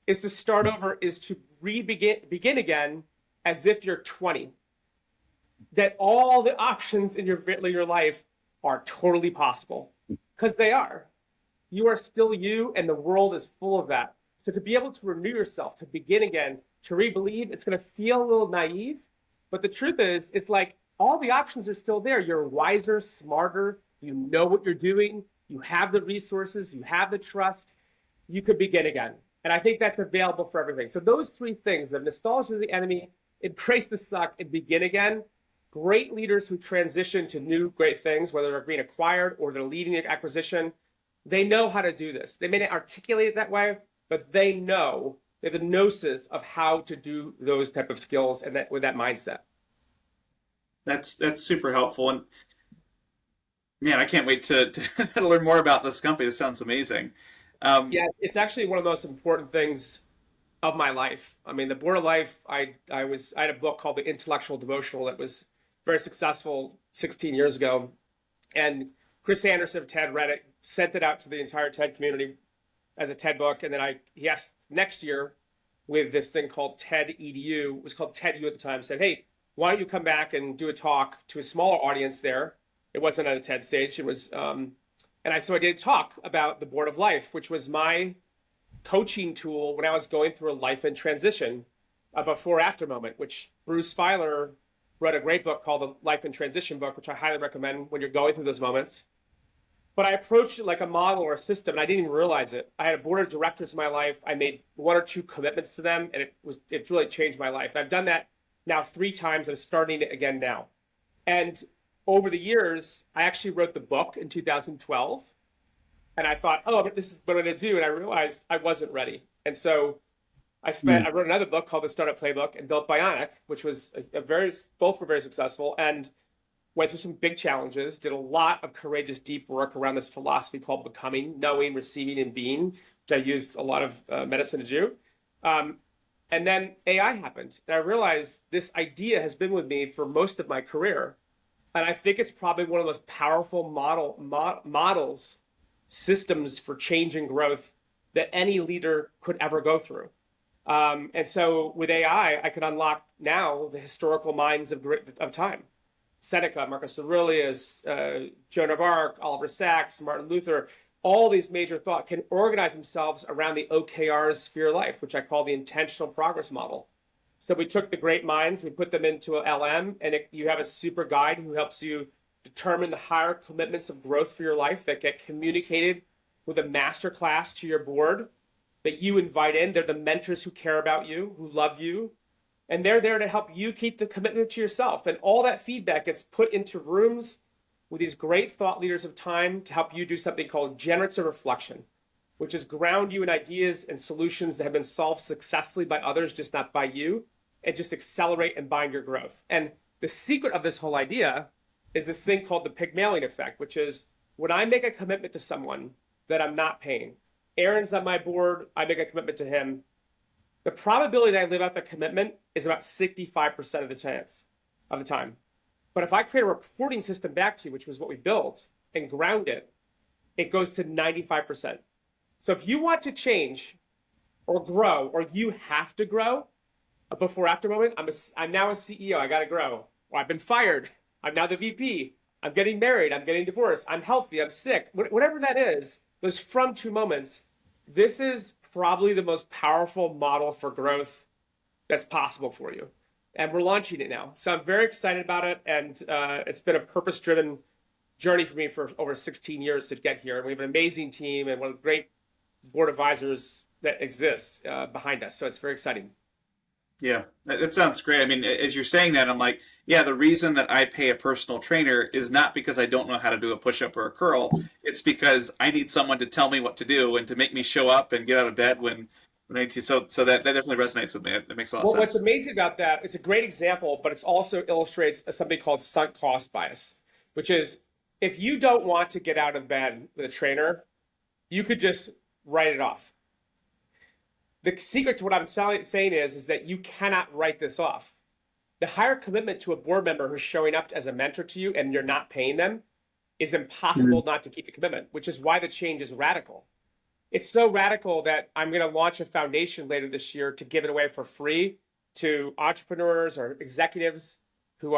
is to start over, is to begin again as if you're 20. That all the options in your life are totally possible, because they are. You are still you, and the world is full of that. So to be able to renew yourself, to begin again, to re-believe, it's going to feel a little naive, but the truth is, it's like all the options are still there. You're wiser, smarter, you know what you're doing, you have the resources, you have the trust, you could begin again. And I think that's available for everything. So those three things of nostalgia is the enemy, embrace the suck, and begin again. Great leaders who transition to new great things, whether they're being acquired or they're leading the acquisition, they know how to do this. They may not articulate it that way, but they know, they have the gnosis of how to do those type of skills and that with that mindset. That's super helpful. And man, I can't wait to learn more about this company. This sounds amazing. Yeah, it's actually one of the most important things of my life. I mean, the Board of Life, I had a book called The Intellectual Devotional that was very successful 16 years ago. And Chris Anderson of TED read it, sent it out to the entire TED community as a TED book. And then he asked next year with this thing called TED EDU, it was called TED U at the time, said, hey, why don't you come back and do a talk to a smaller audience there? It wasn't on a TED stage. It was, so I did a talk about the Board of Life, which was my coaching tool when I was going through a life in transition, a before-after moment, which Bruce Feiler wrote a great book called the Life in Transition book, which I highly recommend when you're going through those moments. But I approached it like a model or a system, and I didn't even realize it. I had a board of directors in my life. I made 1 or 2 commitments to them, and it really changed my life. And I've done that now 3 times, and I'm starting it again now. And over the years, I actually wrote the book in 2012. And I thought, oh, this is what I'm going to do. And I realized I wasn't ready. And so I wrote another book called The Startup Playbook and built Bionic, which was both were very successful, and went through some big challenges, did a lot of courageous, deep work around this philosophy called becoming, knowing, receiving, and being, which I used a lot of medicine to do. And then AI happened. And I realized this idea has been with me for most of my career. And I think it's probably one of the most powerful models, systems for change and growth that any leader could ever go through. And so with AI, I could unlock now the historical minds of time. Seneca, Marcus Aurelius, Joan of Arc, Oliver Sacks, Martin Luther, all these major thought can organize themselves around the OKRs for your life, which I call the intentional progress model. So we took the great minds, we put them into a LM, and you have a super guide who helps you determine the higher commitments of growth for your life that get communicated with a master class to your board that you invite in. They're the mentors who care about you, who love you, and they're there to help you keep the commitment to yourself. And all that feedback gets put into rooms with these great thought leaders of time to help you do something called generative reflection, which is ground you in ideas and solutions that have been solved successfully by others, just not by you, and just accelerate and bind your growth. And the secret of this whole idea is this thing called the Pygmalion effect, which is when I make a commitment to someone that I'm not paying, Aaron's on my board, I make a commitment to him, the probability that I live out the commitment is about 65% of the time. But if I create a reporting system back to you, which was what we built, and ground it, it goes to 95%. So if you want to change or grow, or you have to grow, a before after moment, I'm now a CEO, I gotta grow. Or I've been fired, I'm now the VP, I'm getting married, I'm getting divorced, I'm healthy, I'm sick, whatever that is, those from to moments, this is probably the most powerful model for growth that's possible for you. And we're launching it now. So I'm very excited about it. And it's been a purpose-driven journey for me for over 16 years to get here. And we have an amazing team and one of the great board advisors that exists behind us. So it's very exciting. Yeah, that sounds great. I mean, as you're saying that, I'm like, yeah, the reason that I pay a personal trainer is not because I don't know how to do a push-up or a curl. It's because I need someone to tell me what to do and to make me show up and get out of bed when I need to. So that definitely resonates with me. That makes a lot of sense. What's amazing about that, it's a great example, but it also illustrates something called sunk cost bias, which is if you don't want to get out of bed with a trainer, you could just write it off. The secret to what I'm saying is that you cannot write this off. the higher commitment to a board member who's showing up as a mentor to you and you're not paying them is impossible not to keep the commitment, which is why the change is radical. It's so radical that I'm going to launch a foundation later this year to give it away for free to entrepreneurs or executives who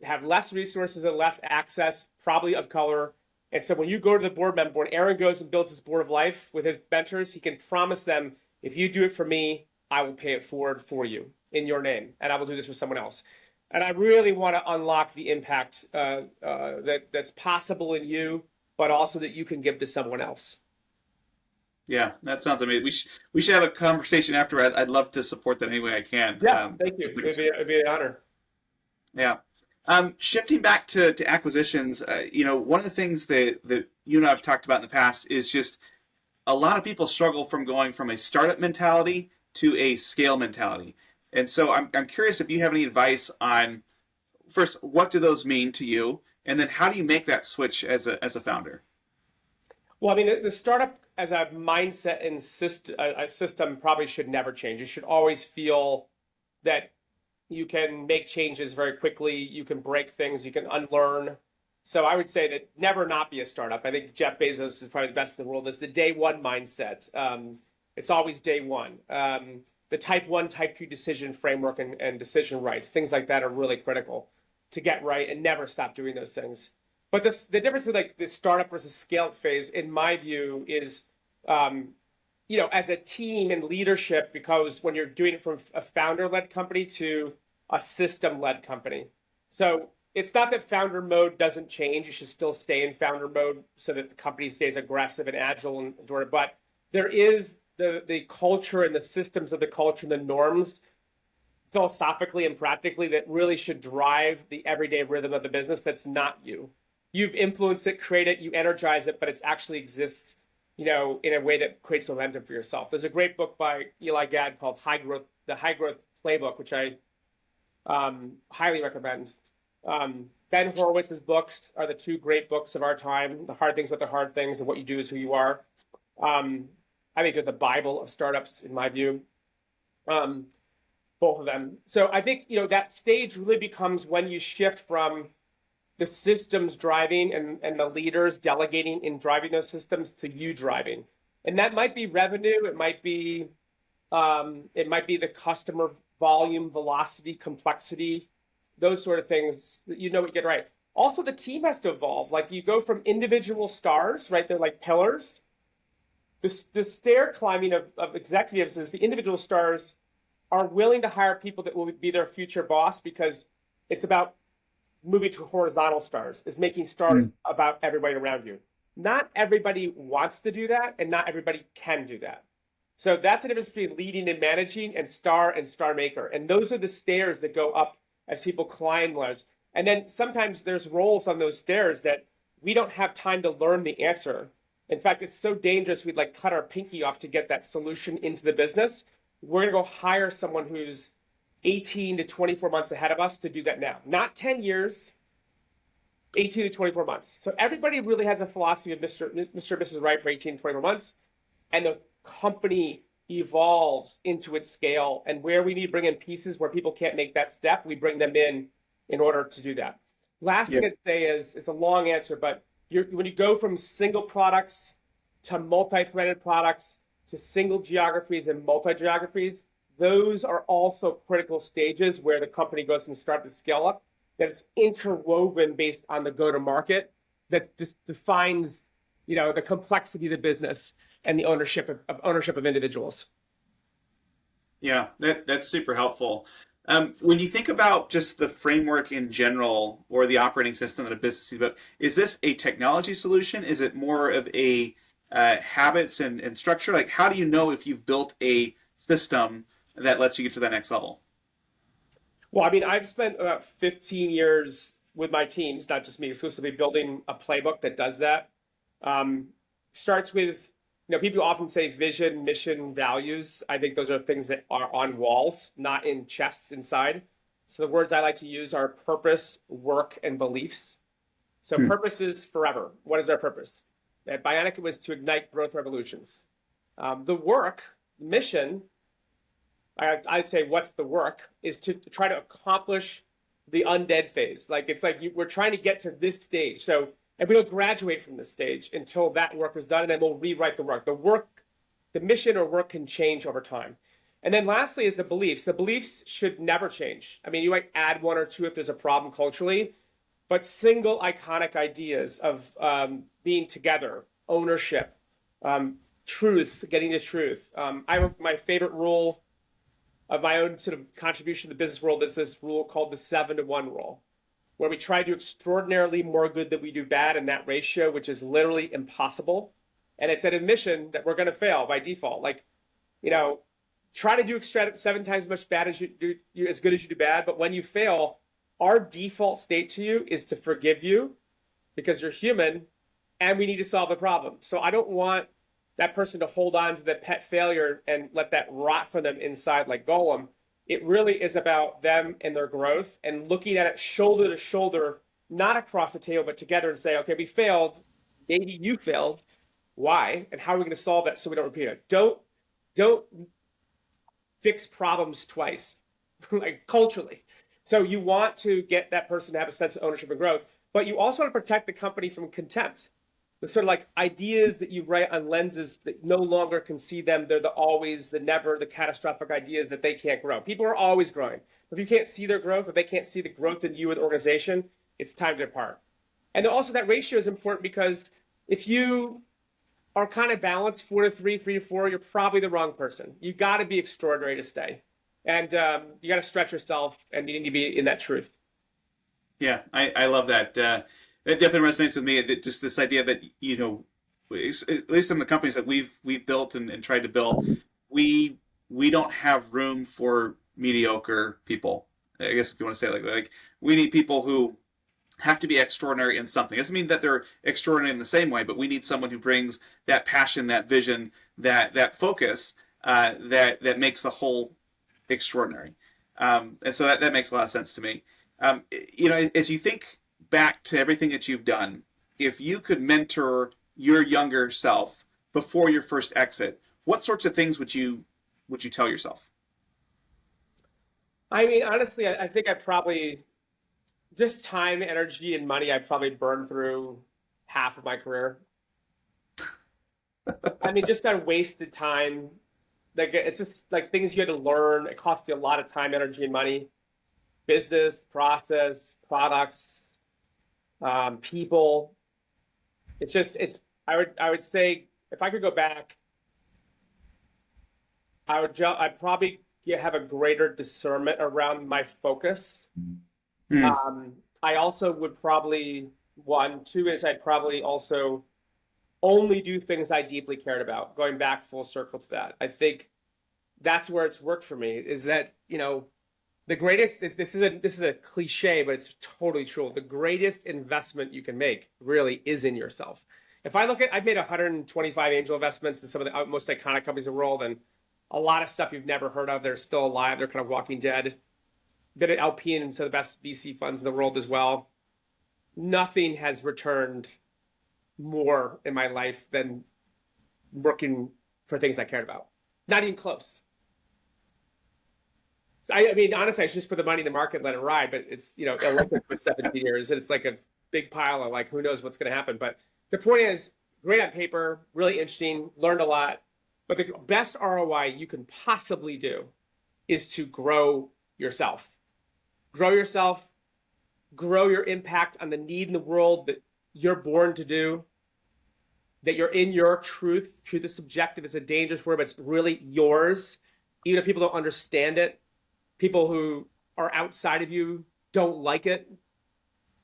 have less resources and less access, probably of color. And so when you go to the board member, when Aaron goes and builds his board of life with his mentors, he can promise them, if you do it for me, I will pay it forward for you in your name, and I will do this for someone else. And I really want to unlock the impact that's possible in you, but also that you can give to someone else. Yeah, that sounds amazing. We should have a conversation after. I'd love to support that any way I can. Yeah, thank you. It'd be an honor. Yeah. Shifting back to acquisitions, one of the things that you and I have talked about in the past is just a lot of people struggle from going from a startup mentality to a scale mentality. And so I'm curious if you have any advice on, first, what do those mean to you? And then how do you make that switch as a founder? Well, I mean, the startup as a mindset and system probably should never change. You should always feel that you can make changes very quickly. You can break things. You can unlearn. So I would say that never not be a startup. I think Jeff Bezos is probably the best in the world. It's the day one mindset. It's always day one. The type 1, type 2 decision framework and decision rights, things like that are really critical to get right and never stop doing those things. But the difference with like the startup versus scale-up phase, in my view, is, as a team and leadership, because when you're doing it from a founder-led company to a system-led company. So it's not that founder mode doesn't change. You should still stay in founder mode so that the company stays aggressive and agile and enduring. But there is the culture and the systems of the culture and the norms philosophically and practically that really should drive the everyday rhythm of the business. That's not you. You've influenced it, create it, you energize it, but it actually exists, in a way that creates momentum for yourself. There's a great book by Eli Gadd called The High Growth Playbook, which I highly recommend. Ben Horowitz's books are the two great books of our time, The Hard Things About the Hard Things and What You Do Is Who You Are. I think they're the Bible of startups, in my view, both of them. So I think, that stage really becomes when you shift from the systems driving and the leaders delegating in driving those systems to you driving. And that might be revenue. It might be the customer volume, velocity, complexity, those sort of things that what you get right. Also, the team has to evolve. Like you go from individual stars, right? They're like pillars. The stair climbing of executives is the individual stars are willing to hire people that will be their future boss because it's about moving to horizontal stars, is making stars about everybody around you. Not everybody wants to do that, and not everybody can do that. So that's the difference between leading and managing and star maker. And those are the stairs that go up as people climb those. And then sometimes there's roles on those stairs that we don't have time to learn the answer. In fact, it's so dangerous we'd like cut our pinky off to get that solution into the business. We're going to go hire someone who's 18 to 24 months ahead of us to do that now. Not 10 years, 18 to 24 months. So everybody really has a philosophy of Mr. and Mrs. Right for 18 to 24 months. And the company evolves into its scale. And where we need to bring in pieces where people can't make that step, we bring them in order to do that. Last thing I'd say is, it's a long answer, but when you go from single products to multi-threaded products to single geographies and multi-geographies, those are also critical stages where the company goes from start to scale up, that it's interwoven based on the go-to-market that just defines, the complexity of the business and the ownership of individuals. Yeah, that's super helpful. When you think about just the framework in general or the operating system that a business is about, is this a technology solution? Is it more of a habits and structure? Like, how do you know if you've built a system that lets you get to that next level? Well, I mean, I've spent about 15 years with my teams, not just me exclusively, building a playbook that does that. Starts with, people often say vision, mission, values. I think those are things that are on walls, not in chests inside. So the words I like to use are purpose, work, and beliefs. So purpose is forever. What is our purpose? At Bionic, it was to ignite growth revolutions. The work, mission, I'd say what's the work is to try to accomplish the undead phase. Like it's like we're trying to get to this stage. So, and we don't graduate from this stage until that work is done, and then we'll rewrite the work. The mission or work can change over time. And then lastly is the beliefs. The beliefs should never change. I mean, you might add one or two if there's a problem culturally, but single iconic ideas of being together, ownership, truth, getting the truth. My favorite rule of my own sort of contribution to the business world is this rule called the 7-to-1 rule, where we try to do extraordinarily more good than we do bad in that ratio, which is literally impossible. And it's an admission that we're going to fail by default. Like, try to do 7 times as much bad as you do, as good as you do bad. But when you fail, our default state to you is to forgive you because you're human and we need to solve the problem. So I don't want that person to hold on to the pet failure and let that rot for them inside like Golem. It really is about them and their growth and looking at it shoulder to shoulder, not across the table, but together and say, okay, we failed. Maybe you failed. Why? And how are we going to solve that so we don't repeat it? Don't fix problems twice, like culturally. So you want to get that person to have a sense of ownership and growth, but you also want to protect the company from contempt. The sort of like ideas that you write on lenses that no longer can see them. They're the always, the never, the catastrophic ideas that they can't grow. People are always growing. If you can't see their growth, if they can't see the growth in you or the organization, it's time to depart. And then also that ratio is important because if you are kind of balanced 4 to 3, 3 to 4, you're probably the wrong person. You got to be extraordinary to stay. And you got to stretch yourself and you need to be in that truth. Yeah, I love that. That definitely resonates with me. Just this idea that, at least in the companies that we've built and tried to build, we don't have room for mediocre people. I guess if you want to say it like we need people who have to be extraordinary in something. It doesn't mean that they're extraordinary in the same way, but we need someone who brings that passion, that vision, that focus that makes the whole extraordinary. And so that makes a lot of sense to me. As you think back to everything that you've done, if you could mentor your younger self before your first exit, what sorts of things would you tell yourself? I mean, honestly, I think I probably just time, energy, and money. I probably burned through half of my career. I mean, just that wasted time. Like it's just like things you had to learn. It cost you a lot of time, energy, and money. Business, process, products, people. I would say if I could go back, I'd probably have a greater discernment around my focus. I also would probably, 2 is I'd probably also only do things I deeply cared about, going back full circle to that. I think that's where it's worked for me, is that, the greatest, this is a cliche, but it's totally true. The greatest investment you can make really is in yourself. If I look at, I've made 125 angel investments in some of the most iconic companies in the world, and a lot of stuff you've never heard of. They're still alive. They're kind of walking dead. Been at LP and some of the best VC funds in the world as well. Nothing has returned more in my life than working for things I cared about. Not even close. I mean, honestly, I should just put the money in the market and let it ride, but it's, illiquid for 17 years, and it's like a big pile of like, who knows what's going to happen. But the point is, great on paper, really interesting, learned a lot. But the best ROI you can possibly do is to grow yourself. Grow yourself, grow your impact on the need in the world that you're born to do, that you're in your truth. Truth is subjective. It's a dangerous word, but it's really yours. Even if people don't understand it, people who are outside of you don't like it,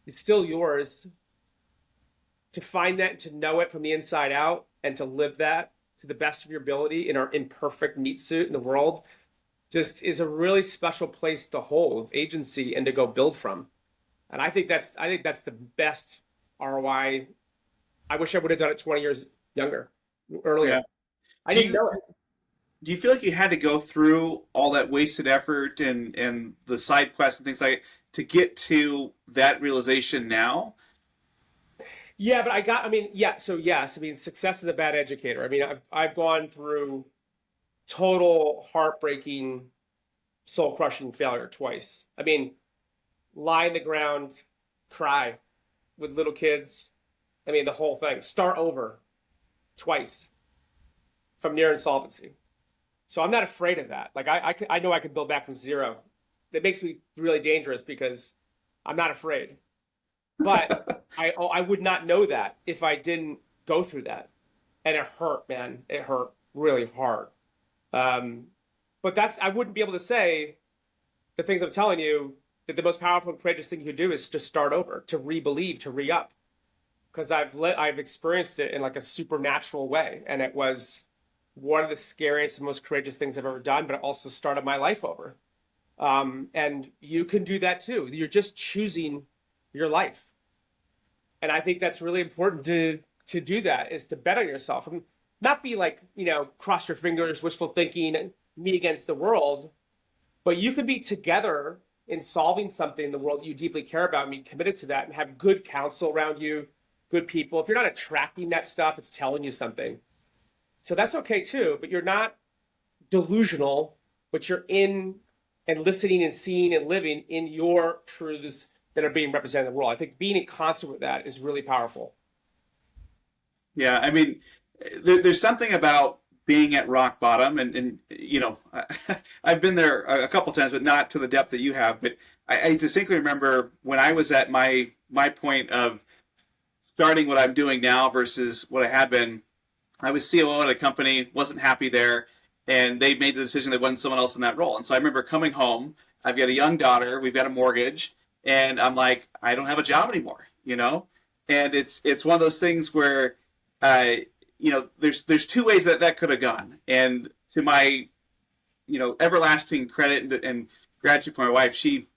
it's still yours. To find that and to know it from the inside out and to live that to the best of your ability in our imperfect meat suit in the world just is a really special place to hold agency and to go build from. And I think that's the best ROI. I wish I would have done it 20 years earlier. Yeah. I didn't know it. Do you feel like you had to go through all that wasted effort and the side quests and things like that to get to that realization now? Yeah, but so yes. I mean, success is a bad educator. I mean, I've gone through total heartbreaking soul crushing failure twice. I mean, lie on the ground, cry with little kids. I mean, the whole thing. Start over twice from near insolvency. So I'm not afraid of that. Like I know I can build back from zero. That makes me really dangerous because I'm not afraid. But I would not know that if I didn't go through that. And it hurt, man. It hurt really hard. But I wouldn't be able to say the things I'm telling you, that the most powerful and courageous thing you could do is just start over, to re-believe, to re-up. Because I've experienced it in like a supernatural way. And it was one of the scariest and most courageous things I've ever done, but it also started my life over. And you can do that too. You're just choosing your life. And I think that's really important to do that, is to bet on yourself and not be like, cross your fingers, wishful thinking, me against the world, but you can be together in solving something in the world you deeply care about and be committed to that and have good counsel around you, good people. If you're not attracting that stuff, it's telling you something. So that's okay too, but you're not delusional, but you're in and listening and seeing and living in your truths that are being represented in the world. I think being in concert with that is really powerful. Yeah, I mean, there's something about being at rock bottom, and I've been there a couple times, but not to the depth that you have. But I distinctly remember when I was at my point of starting what I'm doing now versus what I had been. I was COO at a company, wasn't happy there, and they made the decision they wanted someone else in that role. And so I remember coming home. I've got a young daughter. We've got a mortgage, and I'm like, I don't have a job anymore, And it's one of those things where, there's two ways that could have gone. And to my, everlasting credit and gratitude for my wife, she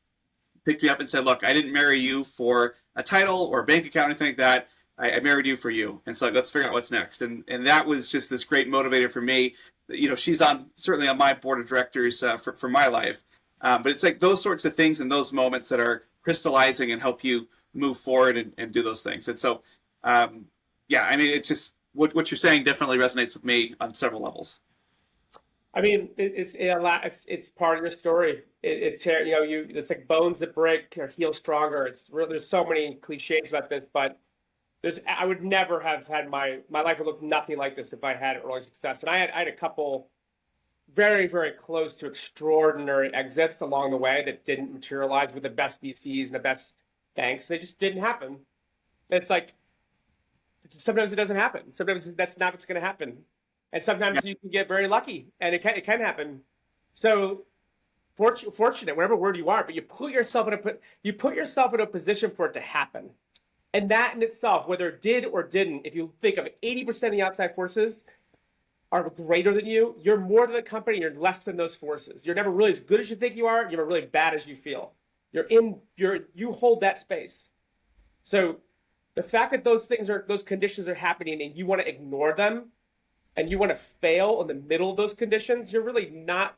picked me up and said, "Look, I didn't marry you for a title or a bank account or anything like that. I married you for you." And so let's figure out what's next. And that was just this great motivator for me. She's certainly on my board of directors for my life. But it's like those sorts of things and those moments that are crystallizing and help you move forward and do those things. And so, it's just what you're saying definitely resonates with me on several levels. I mean, it's part of your story. It's like bones that break or heal stronger. There's so many cliches about this, but I would never have had my life would look nothing like this if I had early success. And I had a couple very, very close to extraordinary exits along the way that didn't materialize with the best VCs and the best banks. They just didn't happen. It's like, sometimes it doesn't happen. Sometimes that's not what's going to happen. And sometimes you can get very lucky, and it can happen. So fortunate, whatever word you are, but you put yourself in a position for it to happen. And that in itself, whether it did or didn't, if you think of 80% of the outside forces are greater than you, you're more than the company, you're less than those forces. You're never really as good as you think you are, you're never really bad as you feel. You hold that space. So the fact that those conditions are happening and you want to ignore them and you want to fail in the middle of those conditions, you're not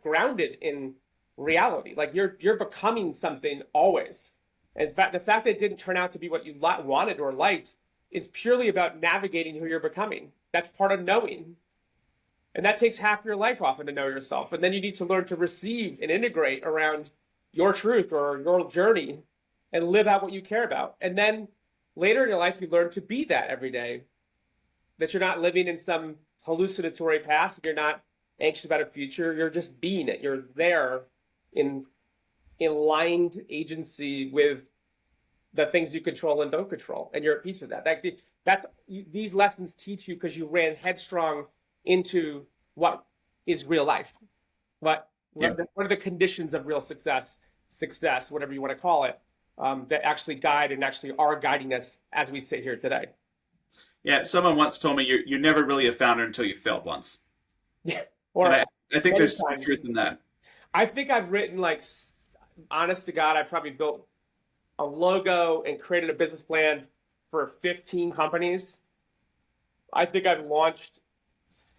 grounded in reality. Like you're becoming something always. In fact, the fact that it didn't turn out to be what you wanted or liked is purely about navigating who you're becoming. That's part of knowing. And that takes half your life often to know yourself. And then you need to learn to receive and integrate around your truth or your journey and live out what you care about. And then later in your life, you learn to be that every day, that you're not living in some hallucinatory past. You're not anxious about a future. You're just being it. You're there in aligned agency with the things you control and don't control, and you're at peace with that. These lessons teach you because you ran headstrong into what is real life. What are the conditions of real success, whatever you want to call it, that actually guide and actually are guiding us as we sit here today. Yeah, someone once told me you're never really a founder until you failed once. Yeah, I think there's some truth in that. I think I've written, like, honest to God, I probably built a logo and created a business plan for 15 companies. I think I've launched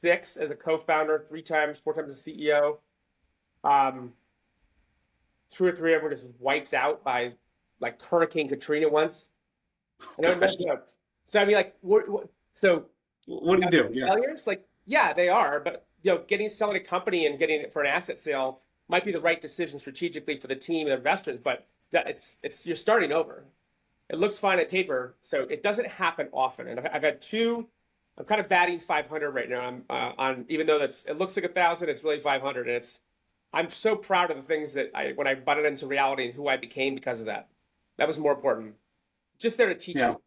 6 as a co-founder, 4 times as a CEO. 2 or 3 of them were just wiped out by like Hurricane Katrina once. So I mean, like, what do you do? Yeah. Failures? Like, yeah, they are, but selling a company and getting it for an asset sale might be the right decision strategically for the team and investors, but it's you're starting over. It looks fine at paper, so it doesn't happen often. And I've had two. I'm kind of batting 500 right now. I'm on, even though it looks like 1,000, it's really 500, and I'm so proud of the things that when I butted into reality and who I became because of that. That was more important. Just there to teach you.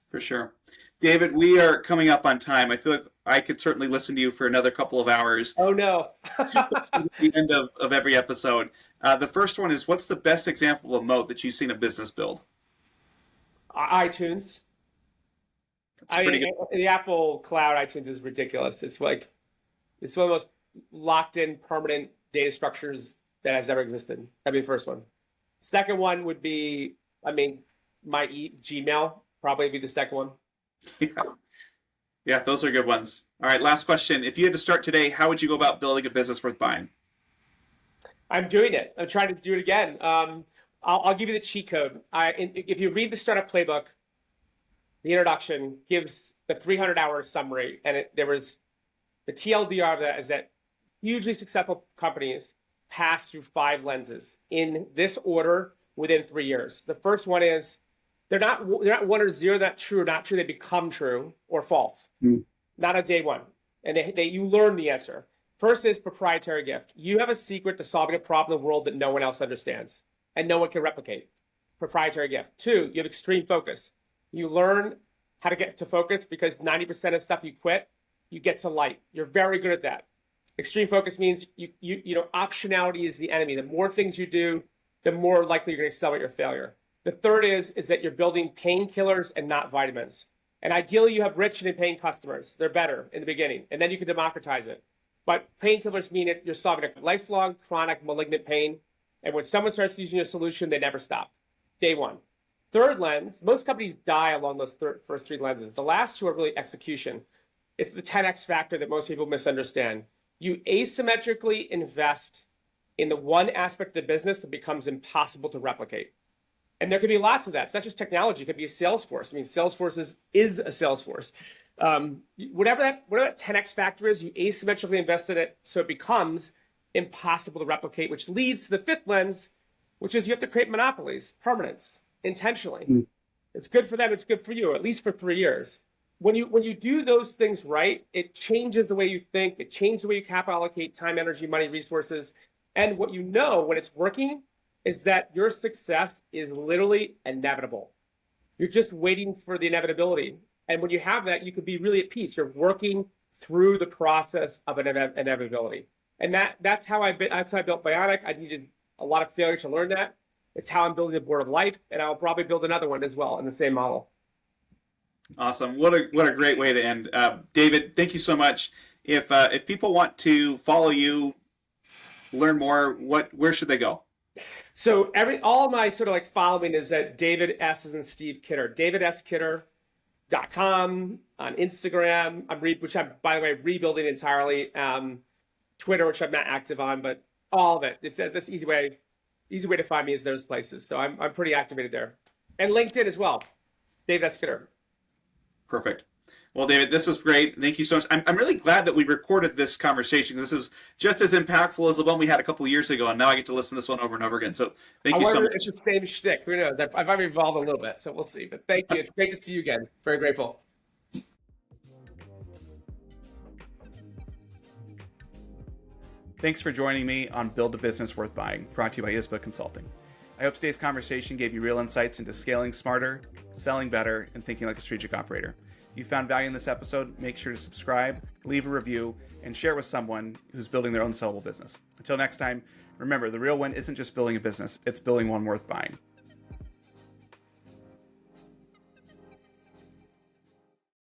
For sure. David, we are coming up on time. I feel like I could certainly listen to you for another couple of hours. Oh, no. At the end of every episode. The first one is, what's the best example of Moat that you've seen a business build? iTunes. The Apple Cloud iTunes is ridiculous. It's one of the most locked-in, permanent data structures that has ever existed. That'd be the first one. Second one would be, my Gmail probably be the second one. Yeah, those are good ones. All right, last question. If you had to start today, how would you go about building a business worth buying? I'm doing it. I'm trying to do it again. I'll give you the cheat code. If you read the Startup Playbook, the introduction gives the 300-hour summary, and there was the TLDR of that is that hugely successful companies pass through 5 lenses in this order within 3 years. The first one is they're not 1 or 0, not true or not true. They become true or false, not on day one. And you learn the answer. First is proprietary gift. You have a secret to solving a problem in the world that no one else understands and no one can replicate. Proprietary gift. 2, you have extreme focus. You learn how to get to focus because 90% of stuff you quit, you get to light. You're very good at that. Extreme focus means optionality is the enemy. The more things you do, the more likely you're going to accelerate your failure. The third is that you're building painkillers and not vitamins. And ideally, you have rich and paying customers. They're better in the beginning, and then you can democratize it. But painkillers mean that you're solving a lifelong, chronic, malignant pain. And when someone starts using your solution, they never stop. Day one. Third lens, most companies die along those first 3 lenses. The last 2 are really execution. It's the 10x factor that most people misunderstand. You asymmetrically invest in the one aspect of the business that becomes impossible to replicate. And there could be lots of that. It's not just technology. It could be a Salesforce. Salesforce is a Salesforce. Whatever that 10x factor is, you asymmetrically invest in it so it becomes impossible to replicate, which leads to the 5th lens, which is you have to create monopolies, permanence, intentionally. It's good for them. It's good for you, at least for 3 years. When you do those things right, it changes the way you think. It changes the way you capital allocate time, energy, money, resources. And what you know when it's working is that your success is literally inevitable. You're just waiting for the inevitability. And when you have that, you could be really at peace. You're working through the process of an inevitability. And that's how I built Bionic. I needed a lot of failure to learn that. It's how I'm building the board of life, and I'll probably build another one as well in the same model. Awesome. What a great way to end. David, thank you so much. If people want to follow you, learn more, where should they go? So all my sort of following is at David S. as in Steve Kidder, davidskidder.com, on Instagram, which I'm, by the way, rebuilding entirely. Twitter, which I'm not active on, but all of it. That's easy way to find me is those places. So I'm pretty activated there. And LinkedIn as well, David S. Kidder. Perfect. Well, David, this was great. Thank you so much. I'm really glad that we recorded this conversation. This was just as impactful as the one we had a couple of years ago, and now I get to listen to this one over and over again. So thank you so much. It's the same shtick. Who knows? I've evolved a little bit, so we'll see. But thank you. It's great to see you again. Very grateful. Thanks for joining me on Build a Business Worth Buying, brought to you by ISBA Consulting. I hope today's conversation gave you real insights into scaling smarter, selling better, and thinking like a strategic operator. If you found value in this episode, make sure to subscribe, leave a review, and share with someone who's building their own sellable business. Until next time, remember, the real win isn't just building a business, it's building one worth buying.